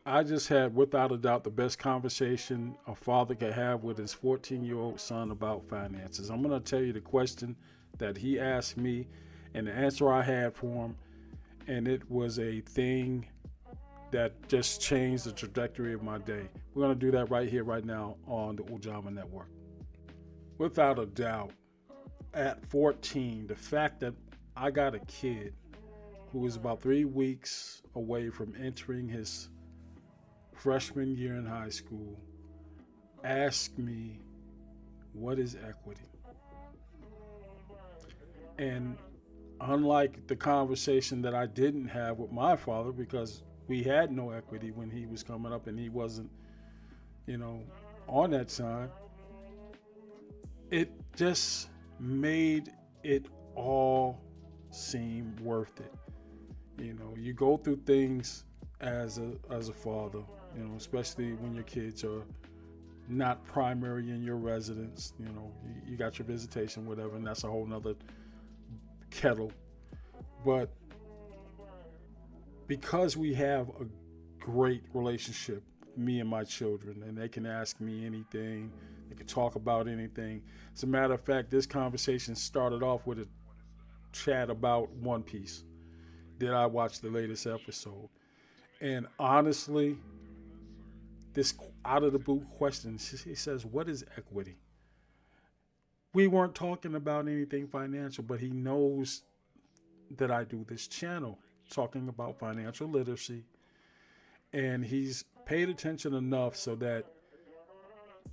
I just had, without a doubt, the best conversation a father could have with his 14-year-old son about finances. I'm going to tell you the question that he asked me and the answer I had for him, and it was a thing that just changed the trajectory of my day. We're going to do that right here, right now on the Ujamaa Network. Without a doubt, at 14, the fact that I got a kid who is about 3 weeks away from entering his freshman year in high school asked me, what is equity? And unlike the conversation that I didn't have with my father, because we had no equity when he was coming up and he wasn't, you know, on that side, it just made it all seem worth it. You know, you go through things as a father, you know, especially when your kids are not primary in your residence. You know, you got your visitation, whatever, and that's a whole nother kettle. But because we have a great relationship, me and my children, and they can ask me anything, they can talk about anything. As a matter of fact, this conversation started off with a chat about One Piece. Did I watch the latest episode? And honestly, this out of the blue question, he says, what is equity? We weren't talking about anything financial, but he knows that I do this channel talking about financial literacy. And he's paid attention enough so that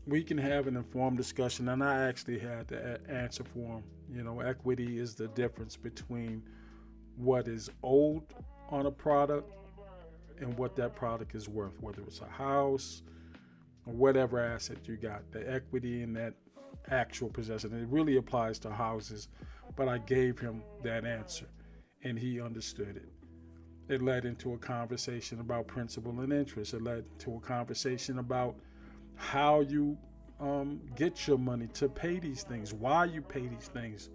we can have an informed discussion. And I actually had the answer for him. You know, equity is the difference between what is owed on a product and what that product is worth, whether it's a house or whatever asset you got, the equity in that actual possession. It really applies to houses, but I gave him that answer and he understood it. It led into a conversation about principal and interest. It led to a conversation about how you get your money to pay these things, why you pay these things.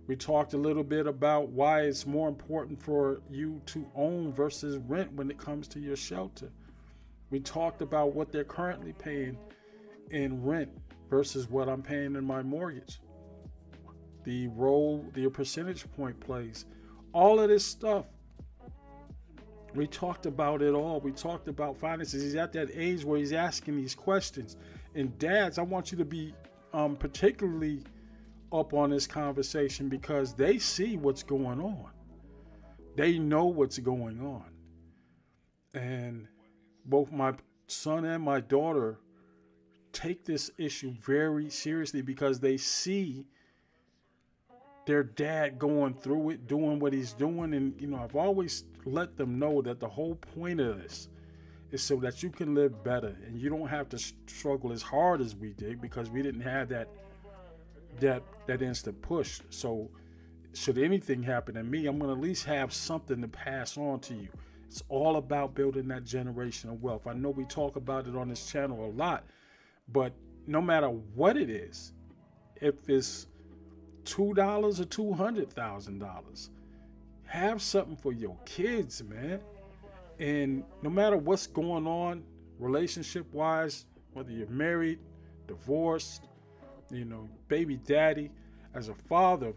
We talked a little bit about why it's more important for you to own versus rent when it comes to your shelter. We talked about what they're currently paying in rent versus what I'm paying in my mortgage. The role the percentage point plays. All of this stuff. We talked about it all. We talked about finances. He's at that age where he's asking these questions. And dads, I want you to be particularly up on this conversation because they see what's going on. They know what's going on. And both my son and my daughter take this issue very seriously because they see their dad going through it, doing what he's doing. And, you know, I've always let them know that the whole point of this is so that you can live better and you don't have to struggle as hard as we did because we didn't have that instant push. So should anything happen to me, I'm going to at least have something to pass on to you. It's all about building that generational wealth. I know we talk about it on this channel a lot, but no matter what it is, if it's $2 or $200,000, have something for your kids, man. And no matter what's going on relationship wise, whether you're married, divorced, you know, baby daddy, as a father,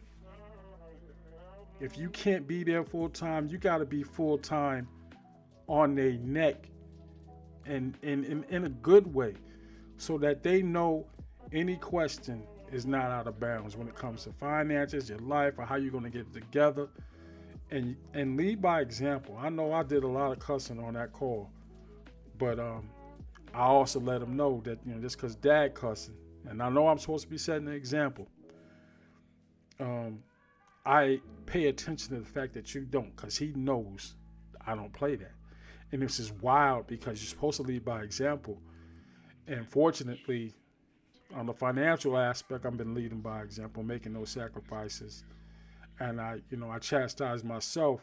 if you can't be there full time, you got to be full time on their neck and in a good way so that they know any question is not out of bounds when it comes to finances, your life, or how you're going to get it together. And lead by example. I know I did a lot of cussing on that call, but I also let them know that, you know, just because dad cussing, and I know I'm supposed to be setting an example, I pay attention to the fact that you don't, because he knows I don't play that. And this is wild because you're supposed to lead by example. And fortunately, on the financial aspect, I've been leading by example, making those sacrifices. And I chastise myself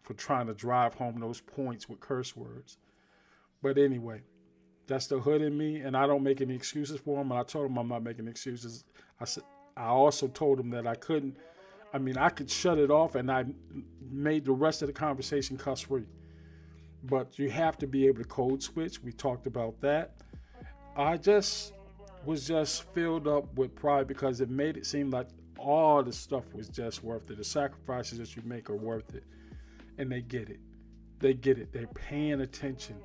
for trying to drive home those points with curse words. But anyway, that's the hood in me, and I don't make any excuses for him. And I told him I'm not making excuses. I also told him that I could shut it off, and I made the rest of the conversation cuss free. But you have to be able to code switch. We talked about that. I just was just filled up with pride because it made it seem like all the stuff was just worth it. The sacrifices that you make are worth it. And they get it. They get it. They're paying attention.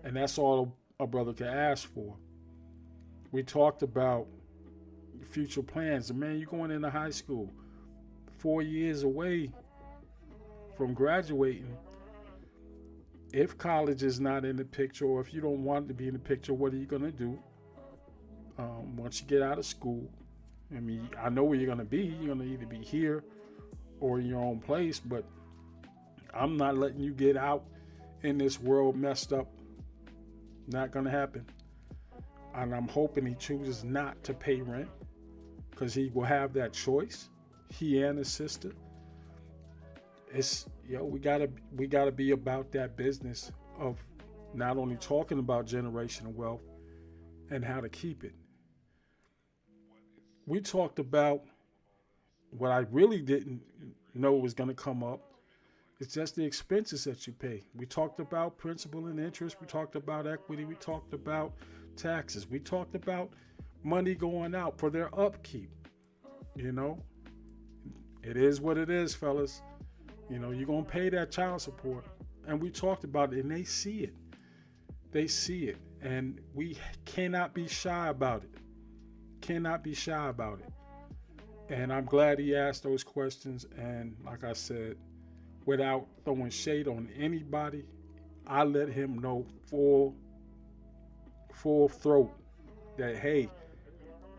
And that's all a brother can ask for. We talked about future plans. And man, you're going into high school 4 years away from graduating. If college is not in the picture, or if you don't want it to be in the picture, what are you going to do once you get out of school? I mean, I know where you're going to be. You're going to either be here or in your own place, but I'm not letting you get out in this world messed up. Not going to happen. And I'm hoping he chooses not to pay rent, because he will have that choice, he and his sister. It's, we gotta be about that business of not only talking about generational wealth and how to keep it. We talked about what I really didn't know was going to come up. It's just the expenses that you pay. We talked about principal and interest. We talked about equity. We talked about taxes. We talked about money going out for their upkeep. It is what it is, fellas. You're going to pay that child support. And we talked about it, and they see it. They see it. And we cannot be shy about it. Cannot be shy about it. And I'm glad he asked those questions. And like I said, without throwing shade on anybody, I let him know full throat that, hey,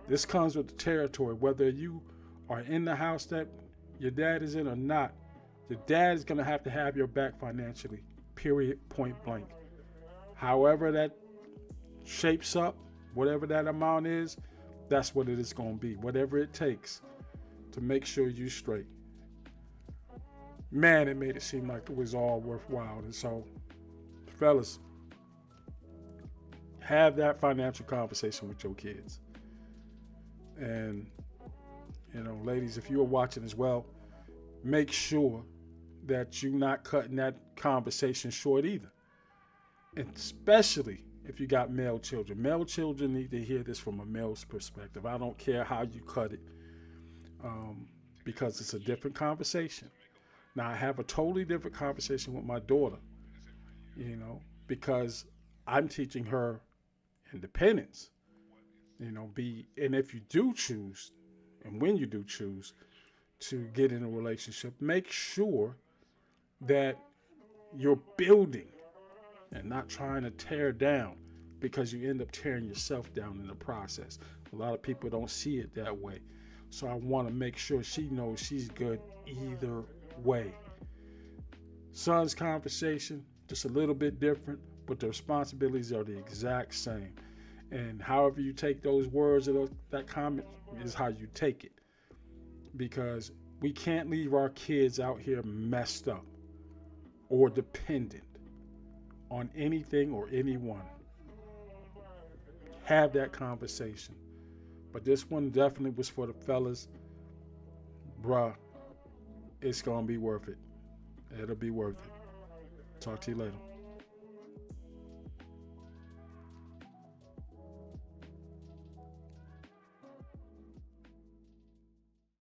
this comes with the territory. Whether you are in the house that your dad is in or not, the dad is going to have your back financially, period, point blank. However that shapes up, whatever that amount is, that's what it is going to be. Whatever it takes to make sure you're straight. Man, it made it seem like it was all worthwhile. And so, fellas, have that financial conversation with your kids. And, ladies, if you are watching as well, make sure that you're not cutting that conversation short either. And especially if you got male children. Male children need to hear this from a male's perspective. I don't care how you cut it, because it's a different conversation. Now, I have a totally different conversation with my daughter, because I'm teaching her independence. And if you do choose, and when you do choose to get in a relationship, make sure that you're building and not trying to tear down, because you end up tearing yourself down in the process. A lot of people don't see it that way. So I want to make sure she knows she's good either way. Son's conversation, just a little bit different, but the responsibilities are the exact same. And however you take those words or that comment is how you take it. Because we can't leave our kids out here messed up or dependent on anything or anyone. Have that conversation. But this one definitely was for the fellas. Bruh, it's going to be worth it. It'll be worth it. Talk to you later.